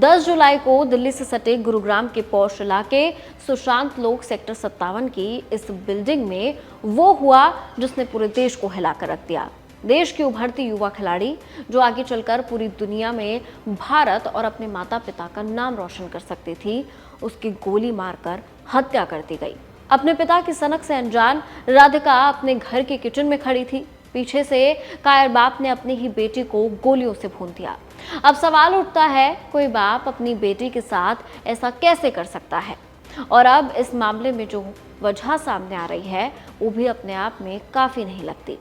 10 जुलाई को दिल्ली से सटे गुरुग्राम के पौष इलाके सुशांत लोक सेक्टर 57 की इस बिल्डिंग में वो हुआ जिसने पूरे देश को हिलाकर रख दिया। देश की उभरती युवा खिलाड़ी जो आगे चलकर पूरी दुनिया में भारत और अपने माता पिता का नाम रोशन कर सकती थी, उसकी गोली मारकर हत्या कर दी गई। अपने पिता की सनक से अनजान राधिका अपने घर के किचन में खड़ी थी। पीछे से कायर बाप ने अपनी ही बेटी को गोलियों से भून दिया। अब सवाल उठता है, कोई बाप अपनी बेटी के साथ ऐसा कैसे कर सकता है? और अब इस मामले में जो वजह सामने आ रही है वो भी अपने आप में काफी नहीं लगती।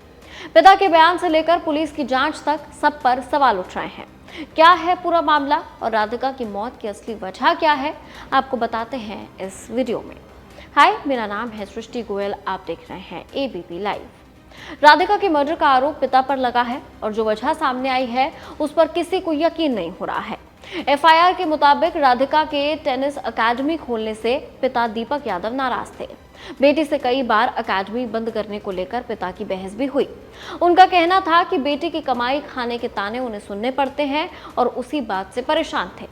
पिता के बयान से लेकर पुलिस की जांच तक सब पर सवाल उठ रहे हैं। क्या है पूरा मामला और राधिका की मौत की असली वजह क्या है, आपको बताते हैं इस वीडियो में। हाय, मेरा नाम है सृष्टि गोयल, आप देख रहे हैं एबीपी लाइव। राधिका के मर्डर का आरोप पिता पर लगा है और जो वजह सामने आई है उस पर किसी को यकीन नहीं हो रहा है। एफआईआर के मुताबिक राधिका के टेनिस अकादमी खोलने से पिता दीपक यादव नाराज थे। बेटी से कई बार अकादमी बंद करने को लेकर पिता की बहस भी हुई। उनका कहना था कि बेटी की कमाई खाने के ताने उन्हें सुनने पड़ते हैं और उसी बात से परेशान थे।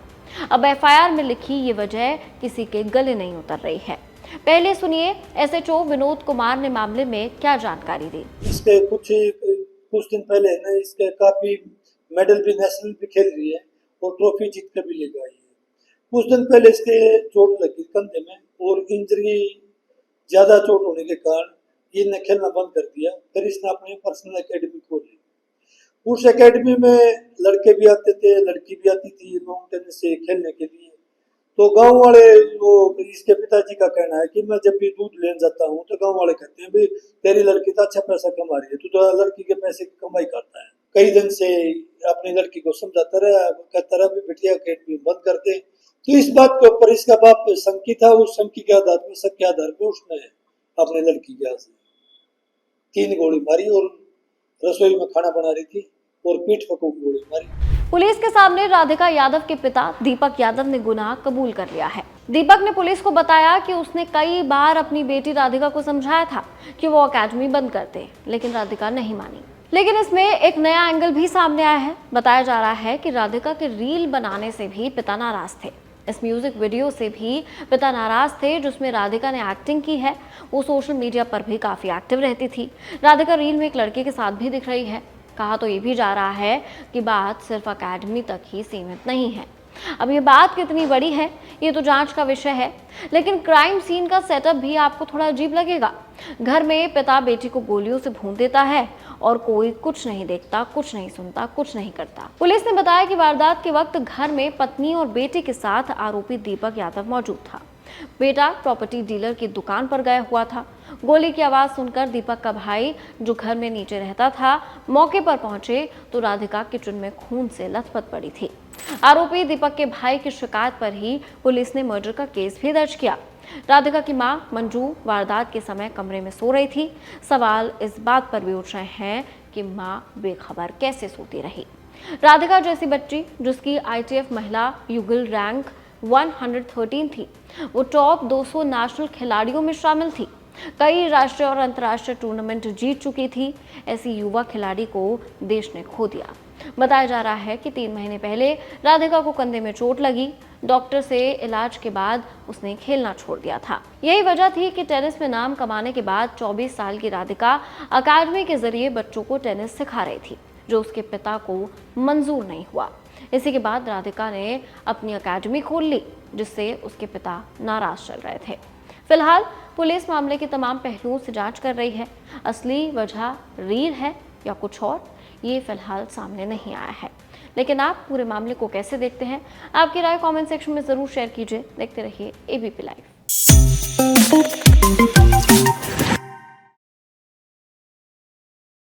अब एफआईआर में लिखी ये वजह किसी के गले नहीं उतर रही है। पहले सुनिए एसएचओ विनोद कुमार ने मामले में क्या जानकारी दी। इसके कुछ दिन पहले ना इसके काफी मेडल भी नेशनल भी खेल रही है और ट्रॉफी जीत कर भी लेकर आई है। कुछ दिन पहले इसके चोट लगी कंधे में और इंजरी ज्यादा चोट होने के कारण इसने खेलना बंद कर दिया। फिर इसने अपनी पर्सनल एकेडमी खोली। उस एकेडमी में लड़के भी आते थे, लड़की भी आती थी लॉन्ग टेनिस से खेलने के लिए। तो गांव वाले, वो इसके पिताजी का कहना है कि मैं जब भी दूध लेने जाता हूँ तो गांव वाले कहते हैं भाई तेरी लड़की तो अच्छा पैसा कमा रही है, तू तो लड़की के पैसे की कमाई करता है। कई दिन से अपनी लड़की को समझाता रहा, कहता रहा भी बेटिया अकेडमी बंद कर दे। तो इस बात के ऊपर इसका बाप शंकी था। उस शंकी के आधार पर, शक के आधार पर उसने अपने लड़की के हाथ से 3 गोली मारी और रसोई में खाना बना रही थी और पीठ पर गोली मारी। पुलिस के सामने राधिका यादव के पिता दीपक यादव ने गुनाह कबूल कर लिया है। दीपक ने पुलिस को बताया कि उसने कई बार अपनी बेटी राधिका को समझाया था कि वो अकादमी बंद कर दे, लेकिन राधिका नहीं मानी। लेकिन इसमें एक नया एंगल भी सामने आया है। बताया जा रहा है कि राधिका के रील बनाने से भी पिता नाराज थे। इस म्यूजिक वीडियो से भी पिता नाराज थे जिसमें राधिका ने एक्टिंग की है। वो सोशल मीडिया पर भी काफी एक्टिव रहती थी। राधिका रील में एक लड़के के साथ भी दिख रही है। कहा तो ये भी जा रहा है कि बात सिर्फ अकेडमी तक ही सीमित नहीं है। अब ये बात कितनी बड़ी है ये तो जांच का विषय है, लेकिन क्राइम सीन का सेटअप भी आपको थोड़ा अजीब लगेगा। घर में पिता बेटी को गोलियों से भून देता है और कोई कुछ नहीं देखता, कुछ नहीं सुनता, कुछ नहीं करता। पुलिस ने बताया कि वारदात के वक्त घर में पत्नी और बेटे के साथ आरोपी दीपक यादव मौजूद था। बेटा प्रॉपर्टी डीलर की दुकान पर गया हुआ था। गोली की आवाज सुनकर दीपक का भाई जो घर में नीचे रहता था मौके पर पहुंचे तो राधिका किचन में खून से लथपथ पड़ी थी। आरोपी दीपक के भाई की शिकायत पर ही पुलिस ने मर्डर का केस भी दर्ज किया। राधिका की मां मंजू वारदात के समय कमरे में सो रही थी। सवाल इस बात पर भी उठ रहे हैं कि मां बेखबर कैसे सोती रही। राधिका जैसी बच्ची जिसकी आईटीएफ महिला युगल रैंक 113 थी, वो टॉप 200 नेशनल खिलाड़ियों में शामिल थी। कई राष्ट्रीय और अंतर्राष्ट्रीय टूर्नामेंट जीत चुकी थी। ऐसी युवा खिलाड़ी को देश ने खो दिया। बताया जा रहा है कि 3 महीने पहले राधिका को कंधे में चोट लगी। डॉक्टर से इलाज के बाद उसने खेलना छोड़ दिया था। यही वजह थी कि टेनिस में नाम कमाने के बाद 24 साल की राधिका अकादमी के जरिए बच्चों को टेनिस सिखा रही थी, जो उसके पिता को मंजूर नहीं हुआ। इसी के बाद राधिका ने अपनी अकादमी खोल ली, जिससे उसके पिता नाराज चल रहे थे। फिलहाल पुलिस मामले के तमाम पहलुओं से जांच कर रही है। असली वजह रील है या कुछ और, ये फिलहाल सामने नहीं आया है। लेकिन आप पूरे मामले को कैसे देखते हैं? आपकी राय कमेंट सेक्शन में जरूर शेयर कीजिए। देखते रहिए एबीपी लाइव।